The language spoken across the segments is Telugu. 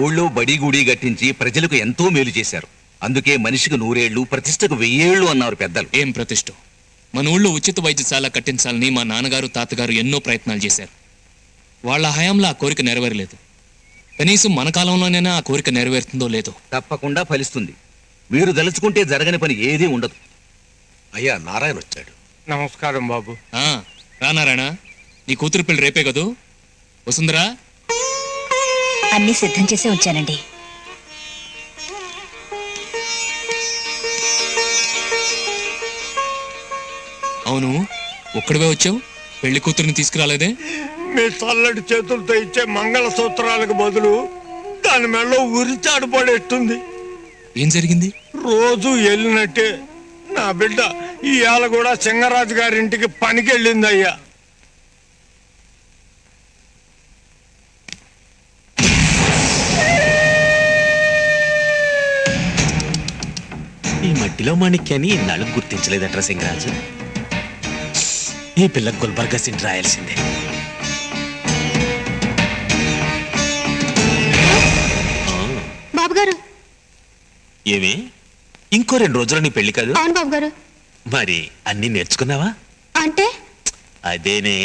ఊళ్ళో బడి గుడి గట్టించి ప్రజలకు ఎంతో మేలు చేశారు. అందుకే మనిషికి 100 ఏళ్ళు, ప్రతిష్టకు 1000 ఏళ్ళు అన్నారు పెద్దలు. ఏం ప్రతిష్ఠ? మన ఊళ్ళో ఉచిత వైద్యశాల కట్టించాలని మా నాన్నగారు తాతగారు ఎన్నో ప్రయత్నాలు చేశారు. వాళ్ళ హయాంలో ఆ కోరిక నెరవేరలేదు. కనీసం మన కాలంలోనైనా ఆ కోరిక నెరవేరుతుందో లేదో. తప్పకుండా ఫలిస్తుంది. మీరు దలుచుకుంటే జరగని పని ఏదీ ఉండదు. అయ్యా, నారాయణ వచ్చాడు. నమస్కారం బాబు. రానారాయణ, నీ కూతురు పెళ్లి రేపే కదూ? వసుంధరా, అన్నీ సిద్ధం చేసే ఉంచానండి. అవును, ఒక్కడివే వచ్చావు? పెళ్లి కూతురిని తీసుకురాలేదే? మీ చల్లటి చేతులతో ఇచ్చే మంగళ సూత్రాలకు బదులు దాని మెడలో ఉరిచాడు పడేస్తుంది. ఏం జరిగింది? రోజు వెళ్ళినట్టే నా బిడ్డ ఇవాళ కూడా సింగరాజు గారింటికి పనికెళ్ళింది అయ్యా. ఈ మట్టిలో మాణిక్యాన్ని ఇన్నాళ్ళు గుర్తించలేదట్రా సింగరాజు. ఈ పిల్ల గుల్బర్గా సింట్ రాయాల్సిందే. బాబు గారు, ఏమి ఇంకో 2 రోజులు నీ పెళ్లి కాదు? అవును బాబు గారు. మరి అన్ని నేర్చుకున్నావా? అంటే అదేనే,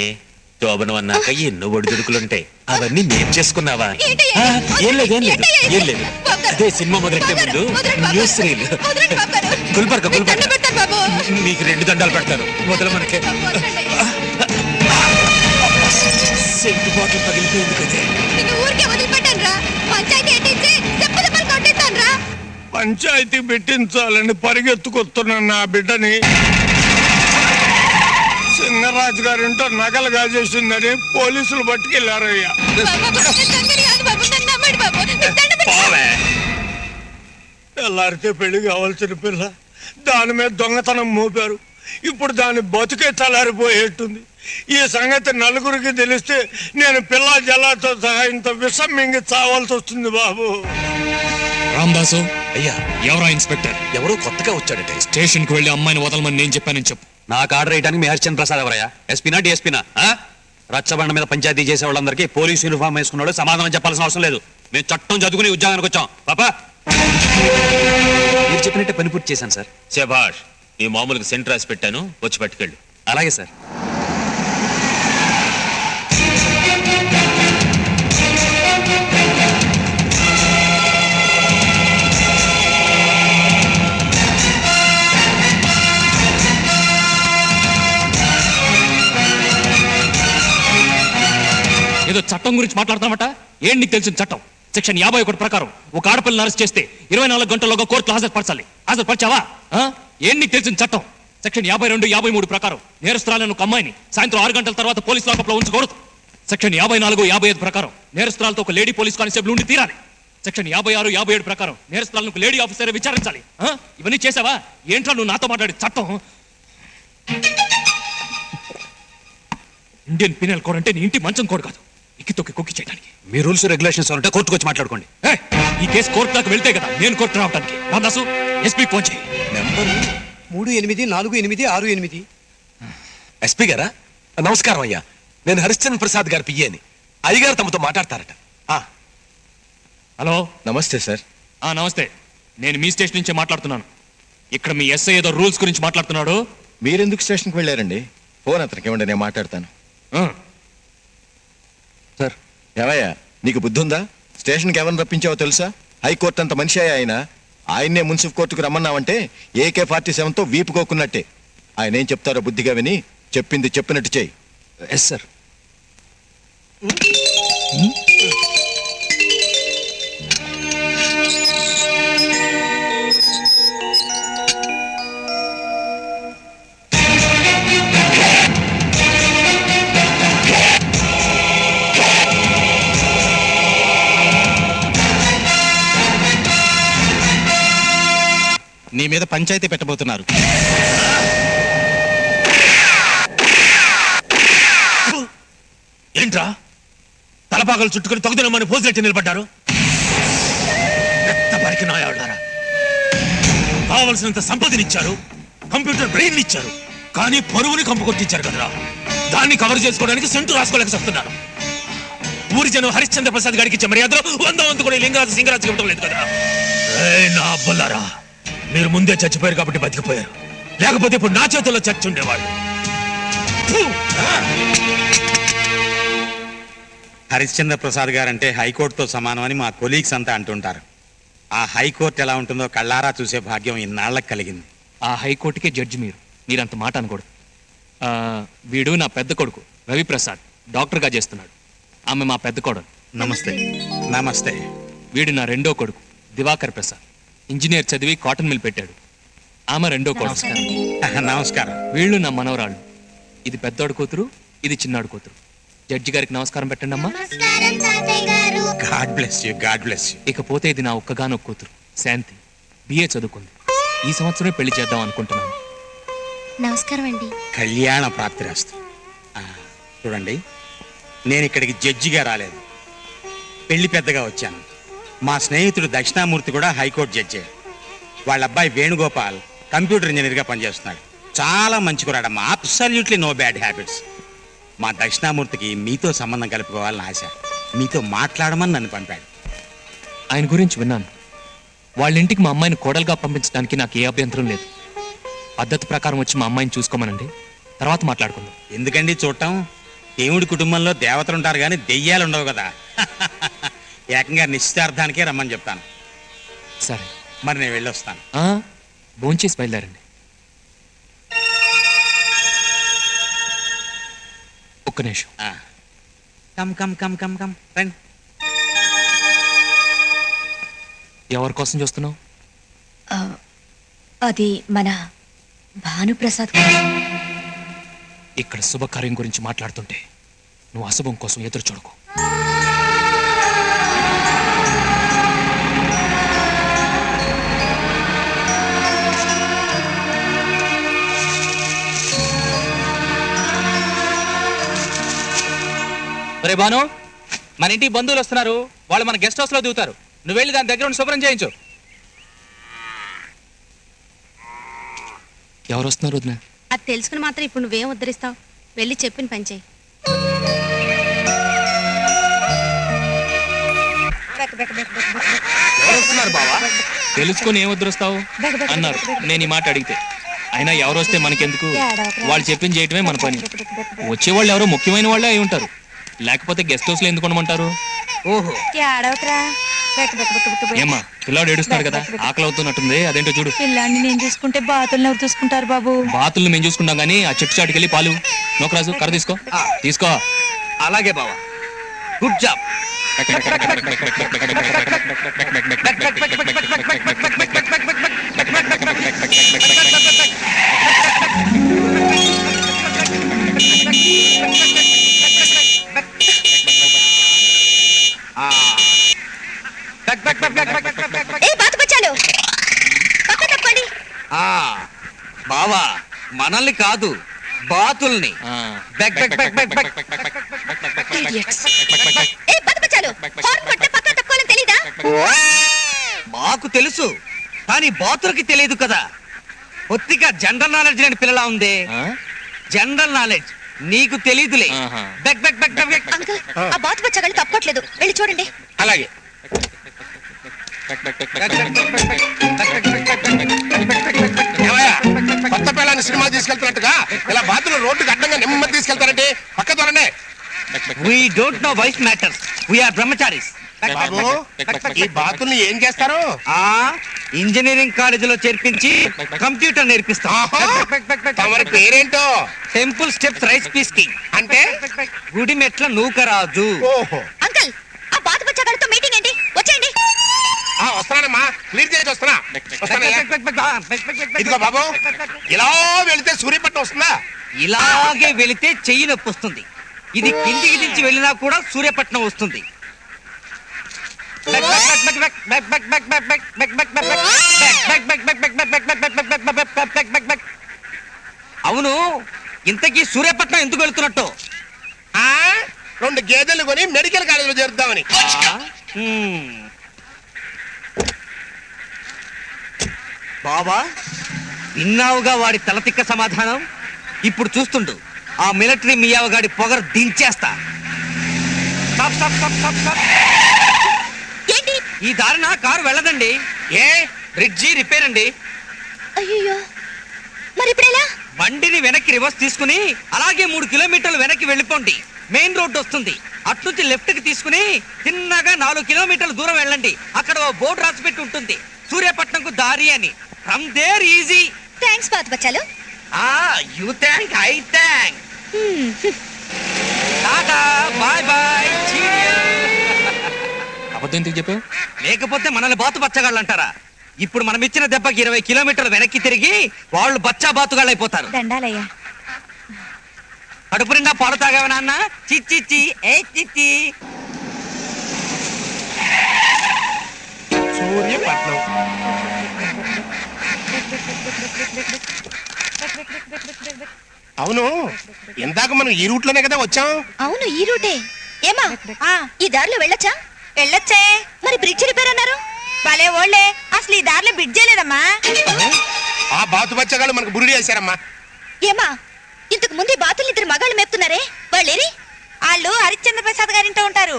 శోభనం అన్నాక ఎన్నో ఒడిదుడుకులుంటాయి, అవన్నీ నేర్చేసుకున్నావా? ఏం లేదు, ఏం లేదు, ఏం లేదు. అదే సినిమా మొదలెట్టే ముందు న్యూస్ రీల్. గుల్బర్గా నీకు 2 దండాలు పెడతాను. మొదలు మనకే సెంటు బాటిల్ పగిలిపోయింది కదే. పంచాయతీ పెట్టించాలని పరిగెత్తుకొస్తున్న నా బిడ్డని సింగరాజు గారింటో నగలు గాజేసిందని పోలీసులు పట్టుకెళ్లారయ్యా. తెల్లారితే పెళ్లి కావాల్సిన పిల్ల దాని మీద దొంగతనం మోపారు. ఇప్పుడు దాని బతుకే చల్లారిపోయేట్టుంది. ఈ సంగతి నలుగురికి తెలిస్తే నేను పిల్ల జల్లాతో సహా ఇంత విషం మింగి చావాల్సి వస్తుంది బాబు. రామదాసు, అయ్యా, ఎవరా ఇన్స్పెక్టర్? ఎవరో కొత్తగా వచ్చాడట. స్టేషన్ కు వెళ్లి అమ్మాయిని వదలమని నేను చెప్పానని చెప్పు. నాకు ఆర్డర్ వేయడానికి మీ హరిచంద్ర ప్రసాద్ ఎవరయ్యా? ఎస్పీనా డిఎస్పీనా? రచ్చబండ మీద పంచాయతీ చేసే వాళ్ళందరికీ పోలీసు యూనిఫామ్ వేసుకున్నాడు సమాధానం చెప్పాల్సిన అవసరం లేదు. మేము చట్టం చదువుకుని ఉద్యోగానికి వచ్చాం. పాపా, మీరు చెప్పినట్టే పని పూర్తి చేశాను సార్. శభాష్, నీ మామూలుగా సెంటర్ రాసి పెట్టాను, వచ్చి పట్టుకెళ్ళు. అలాగే సార్. ఏదో చట్టం గురించి మాట్లాడతామట. ఏంటి నీకు తెలిసిన చట్టం? సెక్షన్ 51 ప్రకారం ఒక ఆడపిల్లని అరెస్ట్ చేస్తే 24 గంటల్లోగా కోర్టులో హాజరుపరచాలి. హాజరుపరిచావా? ఏంటి నీకు తెలిసిన చట్టం? సెక్షన్ 52, 53 ప్రకారం నేరస్తురాలను ఒక అమ్మాయిని సాయంత్రం 6 గంటల తర్వాత పోలీస్ లాకప్లో ఉంచకూడదు. సెక్షన్ 54, 55 ప్రకారం నేరస్తురాలతో ఒక లేడీ పోలీస్ కానిస్టేబుల్ ఉండి తీరాలి. సెక్షన్ 56, 57 ప్రకారం నేరస్తురాలను ఒక లేడీ ఆఫీసర్ విచారించాలి. ఇవన్నీ చేసావా? ఏంట్రా నువ్వు నాతో మాట్లాడే చట్టం? ఇండియన్ పీనల్ కోడ్ అంటే నీ ఇంటి మంచం కోడ్ కాదు, ఇక్కి తొక్కి కుక్కి చేయడానికి. మీ రూల్స్ రెగ్యులేషన్స్ ఉంటే కోర్టుకు వచ్చి మాట్లాడుకోండి. ఈ కేసు కోర్టు దాకా వెళ్తే కదా నేను కోర్టు రావడానికి. రామదాసు, ఎస్పీ ఫోన్ చేయి. నెంబర్ 384868. ఎస్పీ గారా? నమస్కారం అయ్యా, నేను హరిశ్చంద్ర ప్రసాద్ గారి పియ్యని. అయ్యగారు తమతో మాట్లాడతారట. హలో. నమస్తే సార్. నమస్తే, నేను మీ స్టేషన్ నుంచే మాట్లాడుతున్నాను. ఇక్కడ మీ ఎస్ఐ ఏదో రూల్స్ గురించి మాట్లాడుతున్నాడు. మీరెందుకు స్టేషన్కి వెళ్ళారండి? ఫోన్ అతనికి ఇవ్వండి, నేను మాట్లాడతాను. సార్, ఏమయ్యా నీకు బుద్ధి ఉందా? స్టేషన్కి ఎవరిని రప్పించావో తెలుసా? హైకోర్టు అంత మనిషి అయ్యా. ఆయన్నే మున్సిపల్ కోర్టుకు రమ్మన్నావంటే AK-47తో వీపుకోకున్నట్టే. ఆయన ఏం చెప్తారో బుద్ధిగా విని చెప్పింది చెప్పినట్టు చేయి. Yes sir. నీ మీద పంచాయతీ పెట్టబోతున్నారు. ఏంట్రా తలపాకలు చుట్టుకుని తొగదనమని పోసినట్టు నిలబడ్డారు? రక్తపరికి నాయాళ్ళారా, కావలసినంత సంపదనిచ్చారు, కంప్యూటర్ బ్రెయిన్ ఇచ్చారు, కానీ పరువుని కంపు కొట్టించారు కదరా. దాన్ని కవర్ చేసుకోవడానికి సెంటు రాసుకోలేక వస్తున్నారు. ఊరి జనం హరిశ్చంద్ర ప్రసాద్ గారికి ఇచ్చే మర్యాదలో 100 కూడా లింగరాజు సింగరాజు ఇవ్వడం లేదు కదా. నా అబ్బలారా, మీరు ముందే చచ్చిపోయారు కాబట్టి బతికిపోయారు, లేకపోతే ఇప్పుడు నా చేతుల్లో చచ్చి ఉండేవాళ్ళు. హరిశ్చంద్ర ప్రసాద్ గారంటే హైకోర్టుతో సమానం అని మా కొలీగ్స్ అంతా అంటుంటారు. ఆ హైకోర్టు ఎలా ఉంటుందో కళ్ళారా చూసే భాగ్యం ఇన్నాళ్ళకి కలిగింది. ఆ హైకోర్టుకే జడ్జి మీరంత మాట అనకూడదు. వీడు నా పెద్ద కొడుకు రవిప్రసాద్, డాక్టర్గా చేస్తున్నాడు. ఆమె మా పెద్ద కోడలు. నమస్తే. నమస్తే. వీడు నా రెండో కొడుకు దివాకర్ ప్రసాద్, ఇంజనీర్ చదివి కాటన్ మిల్ పెట్టాడు. ఆమె రెండో కొడుకు. నమస్కారం. వీళ్ళు నా మనవరాళ్ళు. ఇది పెద్దోడు కూతురు, ఇది చిన్నాడు కూతురు. జడ్జి గారికి నమస్కారం పెట్టండి అమ్మా. God bless you, God bless you. ఇకపోతే ఇది నా ఒక్కగానొక్క కూతురు శాంతి, బిఏ చదువుకుంది. ఈ సంవత్సరమే పెళ్లి చేద్దాం అనుకుంటున్నాను. నమస్కారం అండి. కళ్యాణ ప్రాప్తిరస్తు. చూడండి, నేను ఇక్కడికి జడ్జిగా రాలేదు, పెళ్లి పెద్దగా వచ్చాను. మా స్నేహితుడు దక్షిణామూర్తి కూడా హైకోర్టు జడ్జే. వాళ్ళ అబ్బాయి వేణుగోపాల్ కంప్యూటర్ ఇంజనీర్గా పనిచేస్తున్నాడు. చాలా మంచి కురాడమ్మా, అబ్సల్యూట్లీ నో బ్యాడ్ హ్యాబిట్స్. మా దక్షిణామూర్తికి మీతో సంబంధం కలుపుకోవాలని ఆశ, మీతో మాట్లాడమని నన్ను పంపాడు. ఆయన గురించి విన్నాను. వాళ్ళ ఇంటికి మా అమ్మాయిని కోడలుగా పంపించడానికి నాకు ఏ అభ్యంతరం లేదు. పద్ధతి ప్రకారం వచ్చి మా అమ్మాయిని చూసుకోమనండి, తర్వాత మాట్లాడుకుందాం. ఎందుకండి చూడటం? దేవుడి కుటుంబంలో దేవతలు ఉంటారు కానీ దెయ్యాలు ఉండవు కదా. ఏకంగా నిశ్చితార్థానికే రమ్మని చెప్తాను. సరే, మరి నేను వెళ్ళొస్తాను. భోంచేసి బయలుదేరండి. ఒక్క నిమిషం. Come come come come come రండి. ఎవరి కోసం చూస్తున్నావు? అది మన భానుప్రసాద్. ఇక్కడ శుభకార్యం గురించి మాట్లాడుతుంటే నువ్వు అశుభం కోసం ఎదురు చూడకు. రే బాను, మన ఇంటికి బంధువులు వస్తున్నారు. వాళ్ళు మన గెస్ట్ హౌస్ లో దిగుతారు. నువ్వు వెళ్ళి దాని దగ్గర ఉండి శుభ్రం చేయించు. ఎవరు వస్తున్నారు వదినా? అది తెలుసుకుని మాత్రం ఇప్పుడు నువ్వేం ఉద్ధరిస్తావు? వెళ్ళి చెప్పిన పని చేయి. తెలుసుకొని ఏం వదిలేస్తావు అన్నారు నేను ఈ మాట అడిగితే. అయినా ఎవరు వస్తే మనకెందుకు, వాళ్ళు చెప్పింది చేయటమే మన పని. వచ్చేవాళ్ళు ఎవరో ముఖ్యమైన వాళ్ళే అయి ఉంటారు, లేకపోతే గెస్ట్ హౌస్ లో ఎందుకు ఉండమంటారు? ఓహో, ఏమ్మా, పిల్లాడు ఏడుస్తున్నాడు కదా, ఆకలి అవుతున్నట్టుంది, అదేంటో చూడు. పిల్లాన్ని నేను చూసుకుంటే బాతుల్ని ఎవరు చూసుకుంటారు బాబు? బాతుల్ని మేము చూసుకుంటాం కానీ ఆ చెట్టు చాటుకెళ్ళి పాలు. నోకరాజు కర్ర తీసుకో. తీసుకో. అలాగే బావా, గుడ్ జాబ్. బావా, మనల్ని కాదు బాతుల్ని. మాకు తెలుసు కానీ బాతులకి తెలియదు కదా. కొద్దిగా జనరల్ నాలెడ్జ్ లేని పిల్లలా ఉంది. జనరల్ నాలెడ్జ్ నీకు తెలీదులే. అంకుల్, ఆ బాతు బచ్చగాళ్ళు తప్పట్లేదు, వెళ్ళి చూడండి. అలాగే. కొత్త పిల్లని సినిమా తీసుకెళ్తున్నట్టుగా ఇలా బాతులు రోడ్డుకి అడ్డంగా నెమ్మది తీసుకెళ్తారంటే పక్క దూరండి. We don't know vice matters. We are brahmacharis. బాబు, ఈ బాతుల్ని ఏం చేస్తారు? ఇంజనీరింగ్ కాలేజీలో చేర్పించి కంప్యూటర్ నేర్పిస్తాం. తమరి పేరేంటో? టెంపుల్ స్టెప్స్ రైస్ పీస్కింగ్. అంటే గుడి మెట్ల నూకరాజు. ఓహో, అంకుల్, ఆ బాతు బచ్చగాళ్ళతో మీటింగ్ ఏంటి? వచ్చేయండి. వస్తున్నానమ్మా, క్లియర్ చేసి వస్తున్నా. ఇదిగో బాబు, ఇలా వెళితే సూర్యపట్నం వస్తుందా? ఇలాగే వెళితే చెయ్యి నొప్పి వస్తుంది. ఇది కిందికి దించి వెళ్ళినా కూడా సూర్యపట్నం వస్తుంది. అవును, ఇంతకీ సూర్యపట్నం ఎందుకు వెళ్తున్నట్టు? 2 గేదెలు కొని మెడికల్ కాలేజీలో చేరుద్దామని. బాబా, విన్నావుగా వాడి తలతిక్క సమాధానం. ఇప్పుడు చూస్తుండు, ఆ మిలిటరీ మియావగాడి పొగరు దించేస్తా. Stop stop stop stop stop. ఏంటి? ఈ దారిన కారు వెళ్ళదండి. ఏ బ్రిడ్జి రిపేర్ అండి. అయ్యో, మరి ఇప్పుడు ఎలా? బండిని వెనక్కి రివర్స్ తీసుకుని అలాగే 3 కిలోమీటర్లు వెనక్కి వెళ్ళిపోండి. మెయిన్ రోడ్డు వస్తుంది. అట్నుంచి లెఫ్ట్ కి తీసుకుని తిన్నగా 4 కిలోమీటర్ల దూరం వెళ్ళండి. అక్కడ ఓ బోర్డు రాసి పెట్టి ఉంటుంది, సూర్యాపట్నంకు దారి అని. From there easy. థ్యాంక్స్ బాతు బచ్చాలు. You thank, I thank. Tata, bye bye, అబద్ధం ఎందుకు చెప్పావు? లేకపోతే మనల్ని బాతు బచ్చగాళ్ళు అంటారా? ఇప్పుడు మనం ఇచ్చిన దెబ్బకి 20 కిలోమీటర్లు వెనక్కి తిరిగి వాళ్ళు బచ్చా బాతుగాళ్ళు అయిపోతారు. దండాలయ్యా. కడుపు నిండా పాలు తాగావా నాన్న? చిచ్చి ఏ చిచ్చి. సూర్యపట్నం. అవును, ఇందాక మనం ఈ రూట్ లోనే కదా వచ్చాం. అవును, ఈ రూటే. ఏమా ఈ దారిలో వెళ్ళొచ్చా? వెళ్ళొచ్చే. మరి బ్రిడ్జ్ రిపేర్ అన్నారు. భలే ఓళ్ళే, అసలు ఈ దారిలో బ్రిడ్జే లేదమ్మా. ఆ బాతు బచ్చగాళ్ళు మనకు బురుడి వేశారమ్మా. ఏమా, ఇంతకు ముందు ఈ బాతులు 2 మగాళ్ళు మేపుతున్నారే, వాళ్ళేరి? వాళ్ళు హరిశ్చంద్ర ప్రసాద్ గారింట్లో ఉంటారు.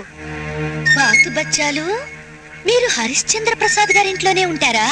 బాతు బచ్చాలు, మీరు హరిశ్చంద్ర ప్రసాద్ గారింట్లోనే ఉంటారా?